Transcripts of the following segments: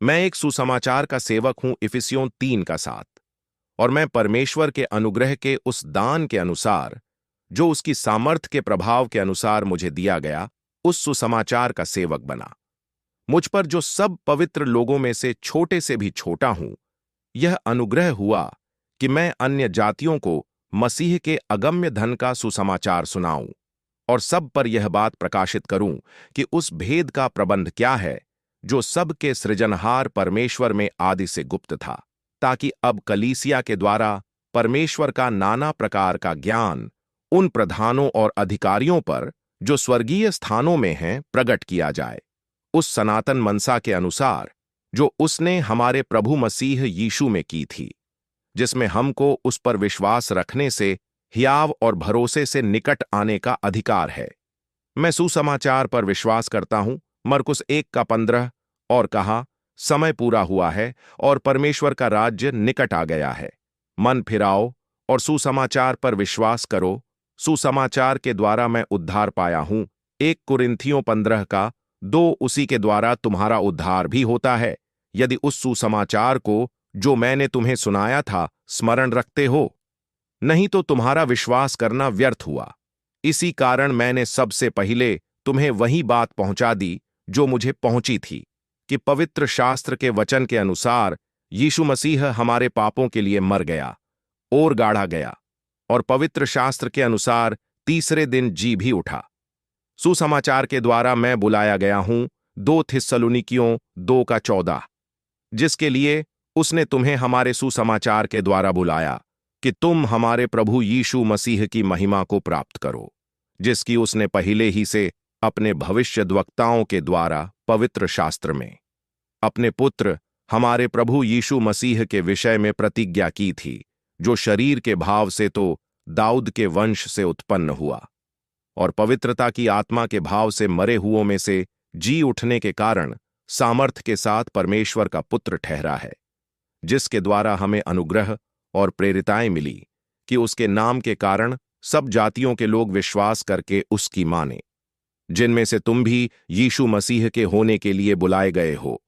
मैं एक सुसमाचार का सेवक हूं इफिसियों 3:7। और मैं परमेश्वर के अनुग्रह के उस दान के अनुसार जो उसकी सामर्थ्य के प्रभाव के अनुसार मुझे दिया गया, उस सुसमाचार का सेवक बना। मुझ पर जो सब पवित्र लोगों में से छोटे से भी छोटा हूं, यह अनुग्रह हुआ कि मैं अन्य जातियों को मसीह के अगम्य धन का सुसमाचार सुनाऊं और सब पर यह बात प्रकाशित करूं कि उस भेद का प्रबंध क्या है जो सबके सृजनहार परमेश्वर में आदि से गुप्त था, ताकि अब कलीसिया के द्वारा परमेश्वर का नाना प्रकार का ज्ञान उन प्रधानों और अधिकारियों पर जो स्वर्गीय स्थानों में हैं प्रकट किया जाए, उस सनातन मनसा के अनुसार जो उसने हमारे प्रभु मसीह यीशु में की थी, जिसमें हमको उस पर विश्वास रखने से हियाव और भरोसे से निकट आने का अधिकार है। मैं सुसमाचार पर विश्वास करता हूं, मरकुस 1:15, और कहा, समय पूरा हुआ है और परमेश्वर का राज्य निकट आ गया है। मन फिराओ और सुसमाचार पर विश्वास करो। सुसमाचार के द्वारा मैं उद्धार पाया हूं। 1 कुरिन्थियों 15:2, उसी के द्वारा तुम्हारा उद्धार भी होता है, यदि उस सुसमाचार को जो मैंने तुम्हें सुनाया था स्मरण रखते हो। नहीं तो तुम्हारा विश्वास करना व्यर्थ हुआ। इसी कारण मैंने सबसे पहले तुम्हें वही बात पहुंचा दी जो मुझे पहुंची थी, कि पवित्र शास्त्र के वचन के अनुसार यीशु मसीह हमारे पापों के लिए मर गया और गाड़ा गया, और पवित्र शास्त्र के अनुसार तीसरे दिन जी भी उठा। सुसमाचार के द्वारा मैं बुलाया गया हूं, 2 थिस्सलुनीकियों 2:14, जिसके लिए उसने तुम्हें हमारे सुसमाचार के द्वारा बुलाया कि तुम हमारे प्रभु यीशु मसीह की महिमा को प्राप्त करो, जिसकी उसने पहले ही से अपने भविष्यद्वक्ताओं के द्वारा पवित्र शास्त्र में अपने पुत्र हमारे प्रभु यीशु मसीह के विषय में प्रतिज्ञा की थी, जो शरीर के भाव से तो दाऊद के वंश से उत्पन्न हुआ और पवित्रता की आत्मा के भाव से मरे हुओं में से जी उठने के कारण सामर्थ्य के साथ परमेश्वर का पुत्र ठहरा है, जिसके द्वारा हमें अनुग्रह और प्रेरिताएं मिली कि उसके नाम के कारण सब जातियों के लोग विश्वास करके उसकी माने, जिनमें से तुम भी यीशु मसीह के होने के लिए बुलाए गए हो।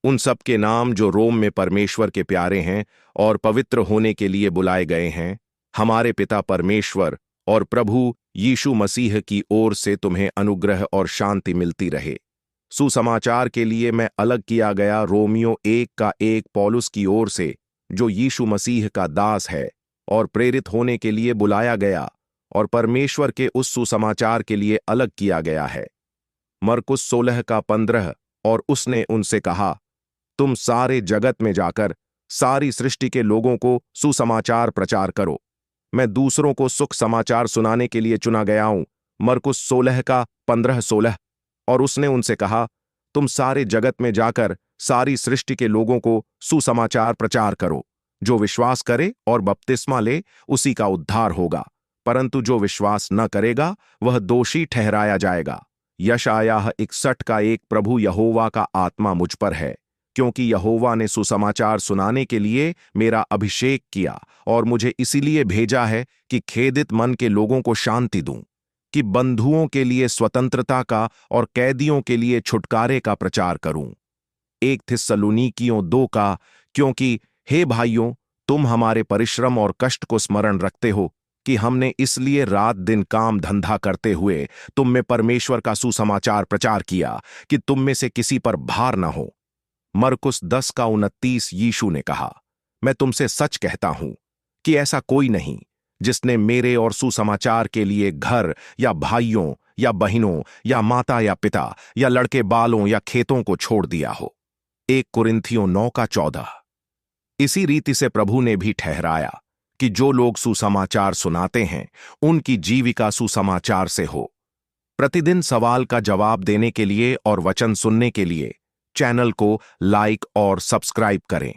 उन सब के नाम जो रोम में परमेश्वर के प्यारे हैं और पवित्र होने के लिए बुलाए गए हैं, हमारे पिता परमेश्वर और प्रभु यीशु मसीह की ओर से तुम्हें अनुग्रह और शांति मिलती रहे। सुसमाचार के लिए मैं अलग किया गया रोमियो 1:1 पौलुस की ओर से, जो यीशु मसीह का दास है और प्रेरित होने के लिए बुलाया गया और परमेश्वर के उस सुसमाचार के लिए अलग किया गया है। मरकुस 16:15, और उसने उनसे कहा, तुम सारे जगत में जाकर सारी सृष्टि के लोगों को सुसमाचार प्रचार करो। मैं दूसरों को सुख समाचार सुनाने के लिए चुना गया हूं। मरकुस 16:15-16, और उसने उनसे कहा, तुम सारे जगत में जाकर सारी सृष्टि के लोगों को सुसमाचार प्रचार करो। जो विश्वास करे और बपतिस्मा ले उसी का उद्धार होगा, परंतु जो विश्वास न करेगा वह दोषी ठहराया जाएगा। यशायाह 61:1, प्रभु यहोवा का आत्मा मुझ पर है, क्योंकि यहोवा ने सुसमाचार सुनाने के लिए मेरा अभिषेक किया और मुझे इसीलिए भेजा है कि खेदित मन के लोगों को शांति दूं, कि बंधुओं के लिए स्वतंत्रता का और कैदियों के लिए छुटकारे का प्रचार करूं। 1 थिस्सलुनीकियों 2 का, क्योंकि हे भाइयों, तुम हमारे परिश्रम और कष्ट को स्मरण रखते हो कि हमने इसलिए रात दिन काम धंधा करते हुए तुम में परमेश्वर का सुसमाचार प्रचार किया कि तुम में से किसी पर भार न हो। मरकुस 10:29, यीशु ने कहा, मैं तुमसे सच कहता हूं कि ऐसा कोई नहीं जिसने मेरे और सुसमाचार के लिए घर या भाइयों या बहनों या माता या पिता या लड़के बालों या खेतों को छोड़ दिया हो। 1 कुरिन्थियों 9:14। इसी रीति से प्रभु ने भी ठहराया कि जो लोग सुसमाचार सुनाते हैं उनकी जीविका सुसमाचार से हो। प्रतिदिन सवाल का जवाब देने के लिए और वचन सुनने के लिए चैनल को लाइक और सब्सक्राइब करें।